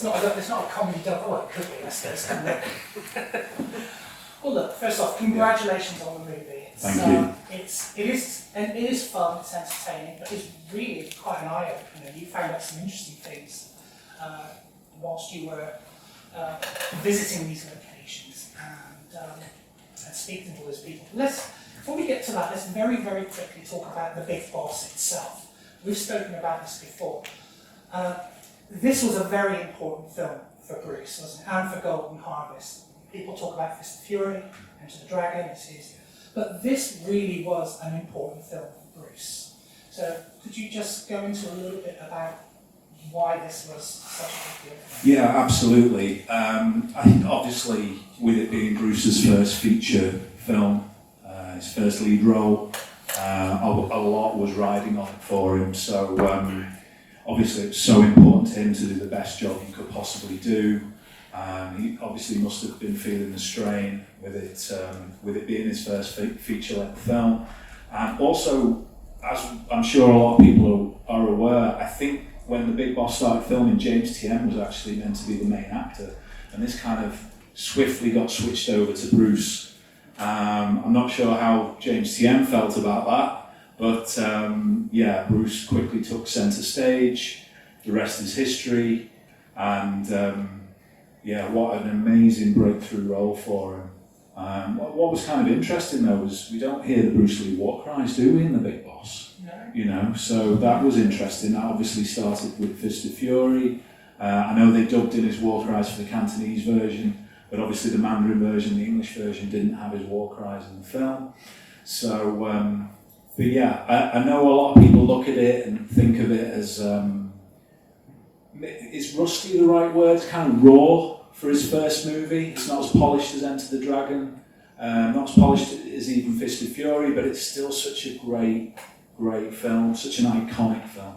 it's not a comedy double. Well, it could be, I suppose, couldn't it? Well, look. First off, congratulations on the movie. Thank you. It is fun. It's entertaining, but it's really quite an eye opener. You found out some interesting things whilst you were visiting these locations and speaking to those people. Before we get to that, let's very, very quickly talk about the Big Boss itself. We've spoken about this before. This was a very important film for Bruce, wasn't it? And for Golden Harvest. People talk about Fist of Fury, Enter the Dragon, it's his. But this really was an important film for Bruce. So could you just go into a little bit about why this was such a big deal? Yeah, absolutely. I think obviously with it being Bruce's first feature film, his first lead role, a lot was riding on it for him. So obviously it was so important to him to do the best job he could possibly do. He obviously must have been feeling the strain with it being his first feature-length film. And also, as I'm sure a lot of people are aware, I think when the Big Boss started filming, James Tiem was actually meant to be the main actor. And this kind of swiftly got switched over to Bruce. I'm not sure how James Tiem felt about that, but yeah, Bruce quickly took centre stage. The rest is history. And yeah, what an amazing breakthrough role for him. What was kind of interesting though was we don't hear the Bruce Lee war cries, do we, in the Big Boss? No. You know, so that was interesting. That obviously started with Fist of Fury. I know they dubbed in his war cries for the Cantonese version, but obviously the Mandarin version, the English version, didn't have his war cries in the film. So, but yeah, I know a lot of people look at it and think of it as, is rusty the right word? It's kind of raw for his first movie. It's not as polished as Enter the Dragon, not as polished as even Fist of Fury, but it's still such a great film, such an iconic film.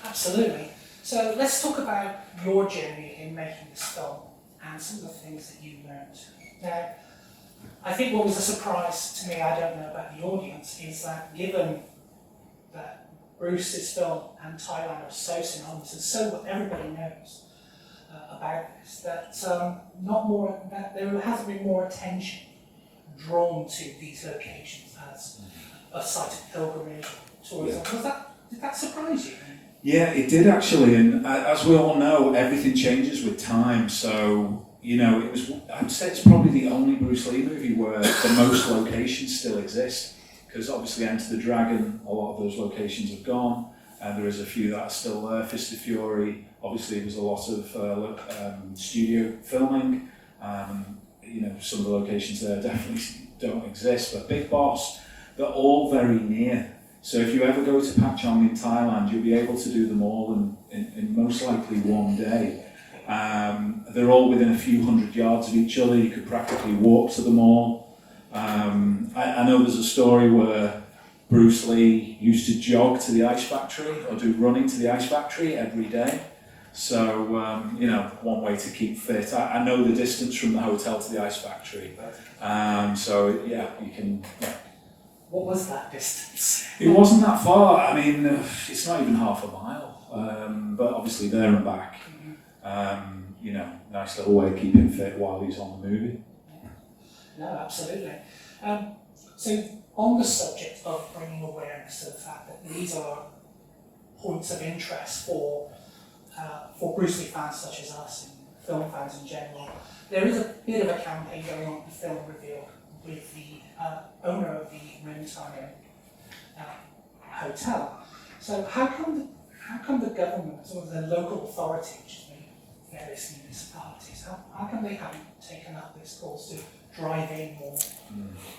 Absolutely. So let's talk about your journey in making this film and some of the things that you learned. Now, I think what was a surprise to me, I don't know about the audience, is that given that Bruce's film and Thailand are so synonymous and so what everybody knows about this, that that there hasn't been more attention drawn to these locations as a site of pilgrimage or tourism. Yeah. Did that surprise you? Yeah, it did actually, and as we all know, everything changes with time. So, you know, I'd say it's probably the only Bruce Lee movie where the most locations still exist. Because obviously Enter the Dragon, a lot of those locations have gone, and there is a few that are still there. Fist of Fury, obviously there was a lot of studio filming. You know, some of the locations there definitely don't exist, but Big Boss, they're all very near. So if you ever go to Pak Chong in Thailand, you'll be able to do them all in most likely one day. They're all within a few hundred yards of each other. You could practically walk to them all. I know there's a story where Bruce Lee used to jog to the ice factory or do running to the ice factory every day. So, you know, one way to keep fit. I know the distance from the hotel to the ice factory. So, yeah, you can... Yeah. What was that distance? It wasn't that far. I mean, it's not even half a mile. But obviously there and back. You know, nice little way of keeping fit while he's on the movie. No, absolutely. So on the subject of bringing awareness to the fact that these are points of interest for Bruce Lee fans such as us and film fans in general, there is a bit of a campaign going on at the Film Reveal with the owner of the Ramon hotel. So how come the government, sort of the local authority, which is the various municipalities, how come they haven't taken up this cause to drive in more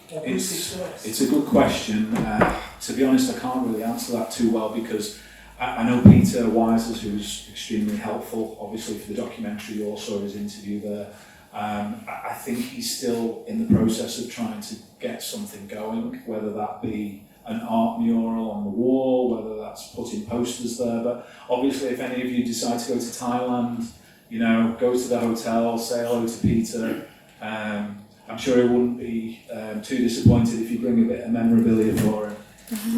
tourists? It's a good question. To be honest, I can't really answer that too well because I know Peter Wises, who's extremely helpful, obviously for the documentary, also his interview there. I think he's still in the process of trying to get something going, whether that be an art mural on the wall, whether that's putting posters there. But obviously, if any of you decide to go to Thailand, you know, go to the hotel, say hello to Peter. I'm sure he wouldn't be too disappointed if you bring a bit of memorabilia for him,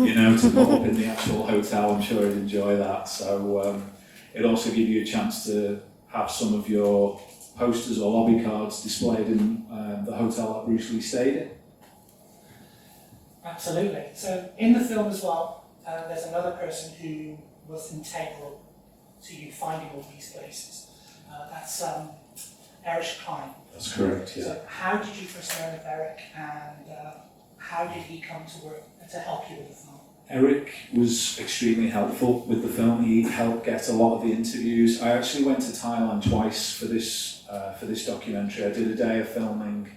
you know, to put up in the actual hotel. I'm sure he'd enjoy that. So, It'd also give you a chance to have some of your posters or lobby cards displayed in the hotel that Bruce Lee stayed in. Absolutely. So in the film as well, there's another person who was integral to you finding all these places. That's Eric Klein. That's correct, yeah. So how did you first know of Eric, and how did he come to work to help you with the film? Eric was extremely helpful with the film. He helped get a lot of the interviews. I actually went to Thailand twice for this documentary. I did a day of filming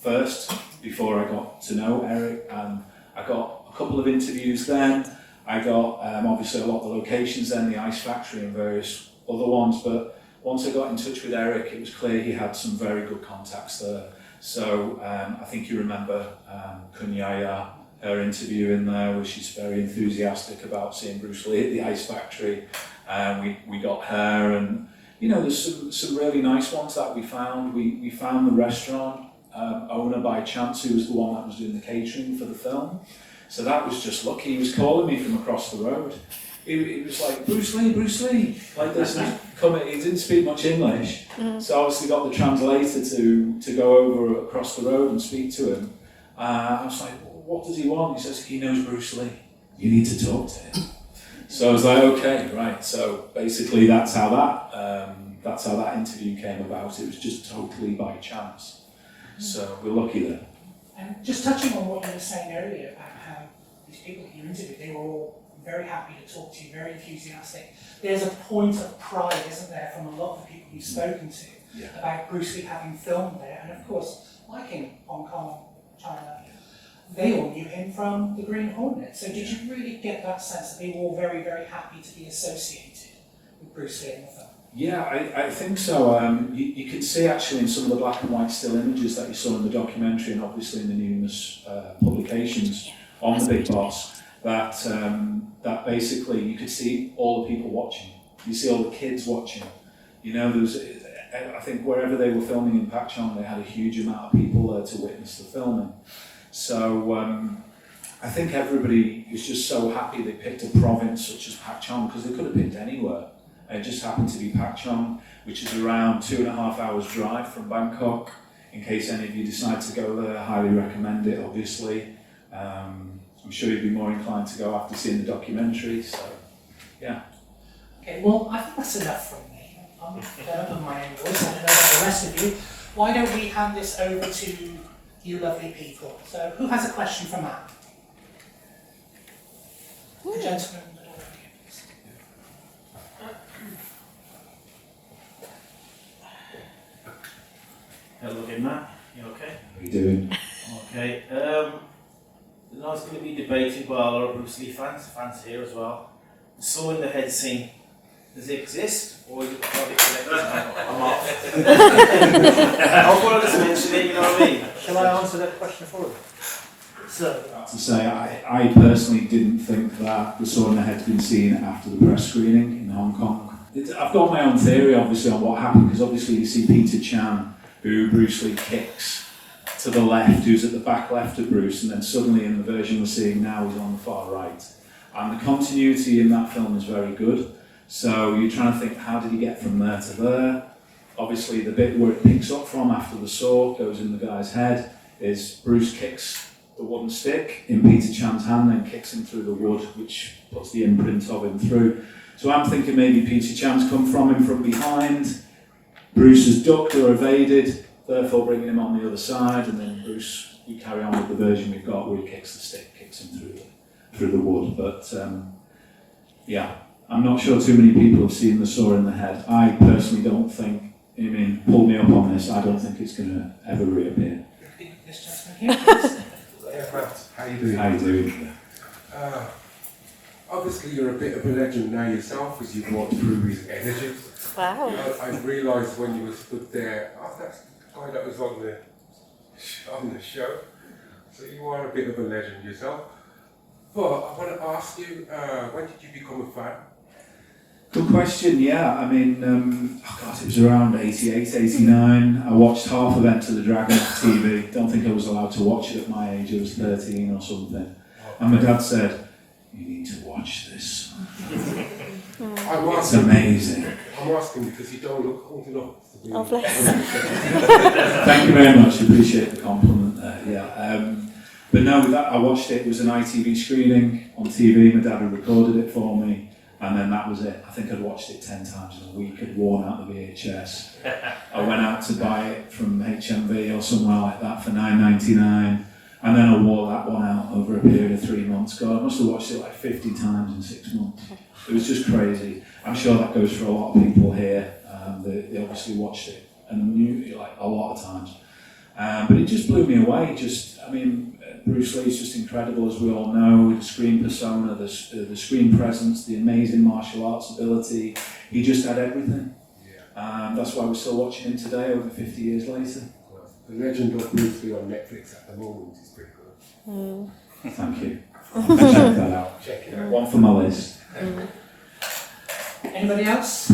first before I got to know Eric, and I got a couple of interviews then. I got obviously a lot of the locations then, the ice factory and various other ones, but once I got in touch with Eric, it was clear he had some very good contacts there. So I think you remember Kunyaya, her interview in there, where she's very enthusiastic about seeing Bruce Lee at the ice factory. We got her, and you know, there's some really nice ones that we found. We found the restaurant owner by chance, who was the one that was doing the catering for the film. So that was just lucky. He was calling me from across the road. He was like, Bruce Lee, like this. He didn't speak much English, so obviously got the translator to go over across the road and speak to him. I was like, what does he want? He says, he knows Bruce Lee. You need to talk to him. So I was like, okay, right. So basically, that's how that interview came about. It was just totally by chance. So we're lucky there. And just touching on what you were saying earlier about how these people that you interviewed, they were all very happy to talk to you, very enthusiastic. There's a point of pride, isn't there, from a lot of the people you've spoken to about Bruce Lee having filmed there, and of course, like in Hong Kong, China, they all knew him from the Green Hornet. So did you really get that sense that they were all very, very happy to be associated with Bruce Lee in the film? Yeah, I think so. You could see actually in some of the black and white still images that you saw in the documentary, and obviously in the numerous publications on the Big Boss, that basically you could see all the people watching. You see all the kids watching. You know, I think wherever they were filming in Pakchong, they had a huge amount of people there to witness the filming. So I think everybody was just so happy they picked a province such as Pakchong, because they could have picked anywhere. It just happened to be Pakchong, which is around 2.5 hours drive from Bangkok. In case any of you decide to go there, I highly recommend it, obviously. I'm sure you'd be more inclined to go after seeing the documentary, so yeah. Okay, well, I think that's enough from me. I'm going to my own voice, I don't know about the rest of you. Why don't we hand this over to you lovely people? So, who has a question for Matt? The gentleman. Hello again, Matt. You okay? How are you doing? Okay. I was going to be debated by a lot of Bruce Lee fans here as well. The saw in the head scene, does it exist, or is it private collectors? I'm off. I thought I'd just mention it, you know what I mean? Shall I answer that question for you? So, I have to say, I personally didn't think that the saw in the head had been seen after the press screening in Hong Kong. I've got my own theory, obviously, on what happened, because obviously you see Peter Chan, who Bruce Lee kicks to the left, who's at the back left of Bruce, and then suddenly in the version we're seeing now, he's on the far right. And the continuity in that film is very good. So you're trying to think, how did he get from there to there? Obviously, the bit where it picks up from after the saw goes in the guy's head is Bruce kicks the wooden stick in Peter Chan's hand, then kicks him through the wood, which puts the imprint of him through. So I'm thinking maybe Peter Chan's come from him from behind, Bruce has ducked or evaded, therefore bringing him on the other side, and then Bruce, we carry on with the version we've got where he kicks the stick, kicks him through the wood. But yeah, I'm not sure too many people have seen the saw in the head. I personally don't think, pull me up on this, I don't think it's going to ever reappear. This gentleman here, please. Yeah, Matt, how you doing? How you doing? Obviously you're a bit of a legend now yourself, as you've walked through his energy. Wow. I realised when you were stood there, that's the guy that was on the show. So you are a bit of a legend yourself. But I want to ask you, when did you become a fan? Good question, yeah. It was around 88, 89. I watched half of Enter the Dragon on TV. Don't think I was allowed to watch it at my age. I was 13 or something. And my dad said, you need to watch this. I'm It's asking, amazing. I'm asking because you don't look old enough to be. Oh, bless. Thank you very much. Appreciate the compliment there. Yeah. But no, that I watched it. It was an ITV screening on TV. My dad had recorded it for me, and then that was it. I think I'd watched it 10 times in a week. I'd worn out the VHS. I went out to buy it from HMV or somewhere like that for $9.99, and then I wore that one out over a period of 3 months. God, I must have watched it like 50 times in 6 months. It was just crazy. I'm sure that goes for a lot of people here. They obviously watched it and knew it like a lot of times. But it just blew me away. Bruce Lee's just incredible, as we all know. The screen persona, the screen presence, the amazing martial arts ability. He just had everything. That's why we're still watching him today, over 50 years later. The Legend of Bruce Lee on Netflix at the moment is pretty good. Thank you. Check that out. Check it out. One for my list. Anybody else?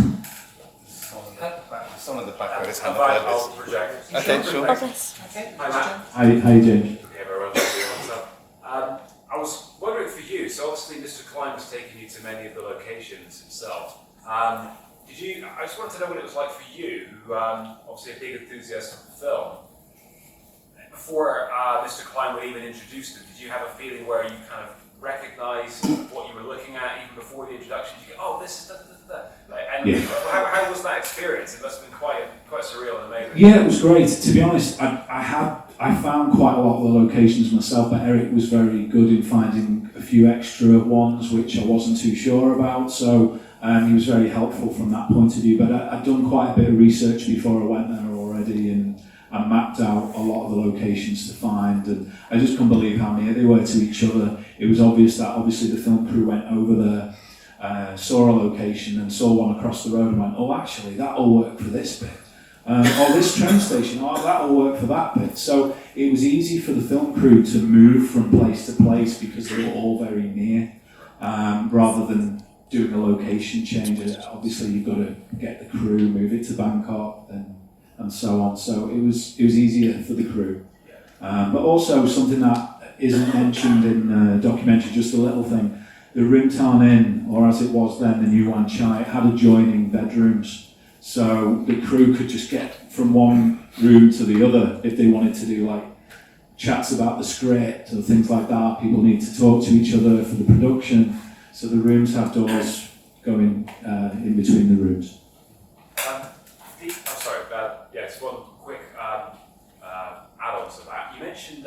Someone at the back there is hand I'll up. project. Okay, sure. Oh, bless. Okay. Hi, Matt. Hi James. Yeah, everyone, what's up? I was wondering for you, so obviously Mr. Klein was taking you to many of the locations himself. I just wanted to know what it was like for you, who obviously a big enthusiast of the film. Before Mr. Klein would even introduce them, did you have a feeling where you kind of recognised what you were looking at even before the introduction? You go, oh, this is that. And Yeah. how was that experience? It must have been quite surreal and amazing. Yeah, it was great. To be honest, I found quite a lot of the locations myself, but Eric was very good in finding a few extra ones which I wasn't too sure about. So he was very helpful from that point of view. But I'd done quite a bit of research before I went there already, and I mapped out a lot of the locations to find, and I just couldn't believe how near they were to each other. It was obvious that obviously the film crew went over there, saw a location and saw one across the road and went, oh, actually, that'll work for this bit. Or this train station, oh, that'll work for that bit. So it was easy for the film crew to move from place to place because they were all very near, rather than doing a location change. Obviously, you've got to get the crew, move it to Bangkok, and so on. So it was easier for the crew. But also something that isn't mentioned in the documentary, just a little thing. The Rimtown Inn, or as it was then, the New Wan Chai, it had adjoining bedrooms. So the crew could just get from one room to the other if they wanted to do like chats about the script or things like that. People need to talk to each other for the production. So the rooms have doors going in between the rooms. Yes, one quick add-on to that. You mentioned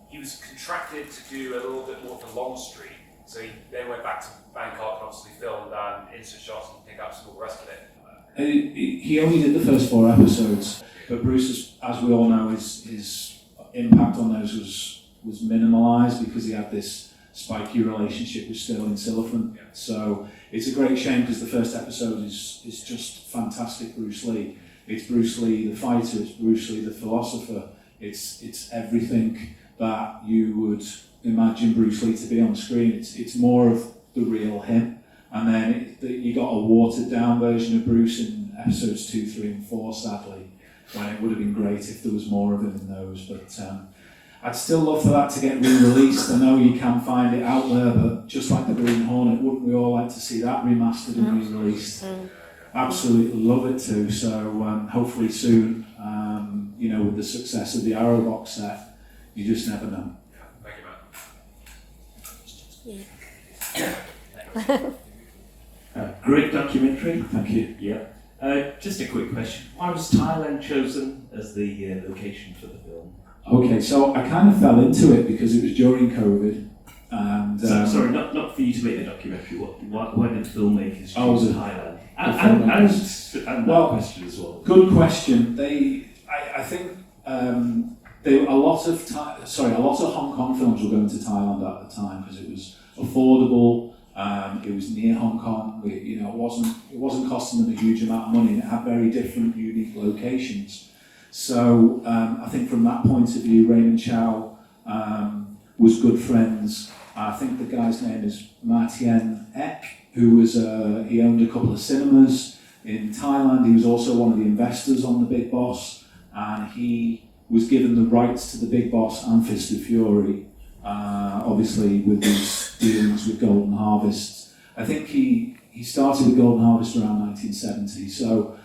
he was contracted to do a little bit more for Long Street, so he then went back to Bangkok and obviously filmed instant shots and pick-ups and all the rest of it. He only did the first 4 episodes, but Bruce, as we all know, his impact on those was minimalised because he had this spiky relationship with Sterling Silliphant. Yeah. So it's a great shame because the first episode is just fantastic Bruce Lee. It's Bruce Lee the fighter, it's Bruce Lee the philosopher, it's everything that you would imagine Bruce Lee to be on screen. It's more of the real him. And then you got a watered down version of Bruce in episodes 2, 3 and 4, sadly, when it would have been great if there was more of him in those. But I'd still love for that to get re-released. I know you can find it out there, but just like the Green Hornet, wouldn't we all like to see that remastered and re-released? Absolutely love it too. So hopefully soon, with the success of the Arrow box set, you just never know. Thank you, Matt. Great documentary. Thank you. Yeah. Just a quick question. Why was Thailand chosen as the location for the film? Okay, so I kind of fell into it because it was during COVID. And Sorry, not for you to make the documentary. Why did filmmakers choose Oh, Thailand? filmmakers. And Well, that question as well. Good question. I think a lot of Hong Kong films were going to Thailand at the time because it was affordable. It was near Hong Kong. It wasn't costing them a huge amount of money, and it had very different, unique locations. So I think from that point of view, Raymond Chow was good friends. I think the guy's name is Martien Ek, who was he owned a couple of cinemas in Thailand. He was also one of the investors on The Big Boss, and he was given the rights to The Big Boss and Fist of Fury obviously with his dealings with Golden Harvest. I think he started with Golden Harvest around 1970, so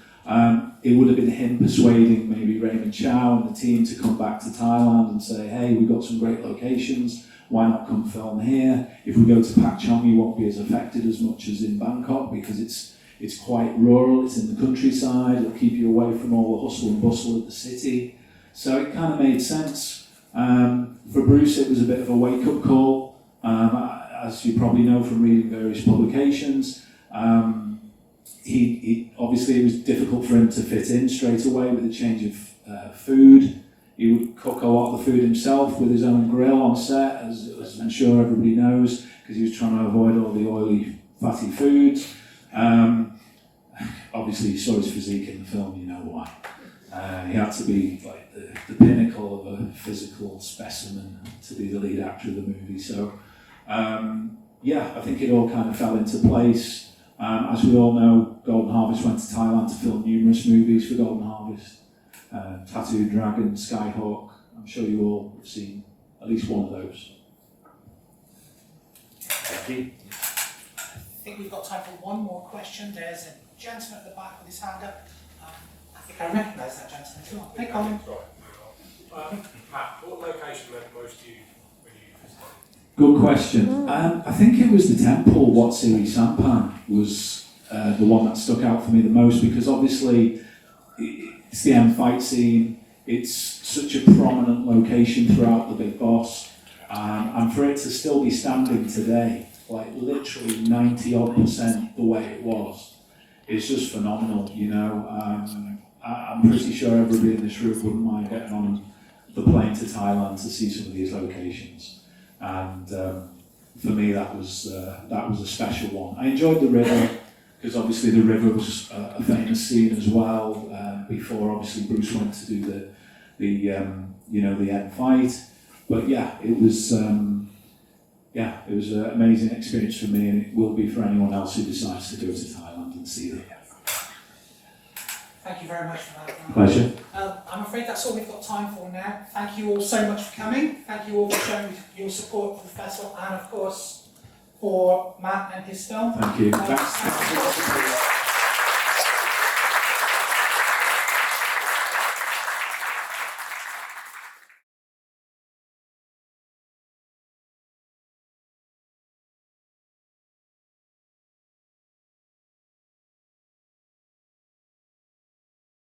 it would have been him persuading maybe Ramon Chow and the team to come back to Thailand and say, hey, we've got some great locations, why not come film here? If we go to Pak Chong, you won't be as affected as much as in Bangkok because it's quite rural, it's in the countryside, it'll keep you away from all the hustle and bustle of the city. So it kind of made sense. For Bruce, it was a bit of a wake-up call. As you probably know from reading various publications, he obviously it was difficult for him to fit in straight away with the change of food. He would cook a lot of the food himself with his own grill on set, as I'm sure everybody knows, because he was trying to avoid all the oily, fatty foods. Obviously, you saw his physique in the film, you know why. He had to be like the pinnacle of a physical specimen to be the lead actor of the movie. So, yeah, I think it all kind of fell into place. As we all know, Golden Harvest went to Thailand to film numerous movies for Golden Harvest. Tattooed Dragon, Skyhawk, I'm sure you all have seen at least one of those. Thank you. I think we've got time for one more question. There's a gentleman at the back with his hand up. I think I recognise that gentleman too. Hey, Colin. Matt, what location meant most to you when you visited? Good question. I think it was the temple, Wat Siri Sampan, was the one that stuck out for me the most because obviously it's the end fight scene, it's such a prominent location throughout the Big Boss, and for it to still be standing today, like literally 90% the way it was, it's just phenomenal, you know. I'm pretty sure everybody in this room wouldn't mind getting on the plane to Thailand to see some of these locations. And for me, that was a special one. I enjoyed the river because obviously the river was a famous scene as well. Before obviously Bruce went to do the end fight. But yeah, it was an amazing experience for me, and it will be for anyone else who decides to go to Thailand and see it. Thank you very much for that. Pleasure. I'm afraid that's all we've got time for now. Thank you all so much for coming. Thank you all for showing your support for the festival and, of course, for Matt and his film. Thank you. Thanks.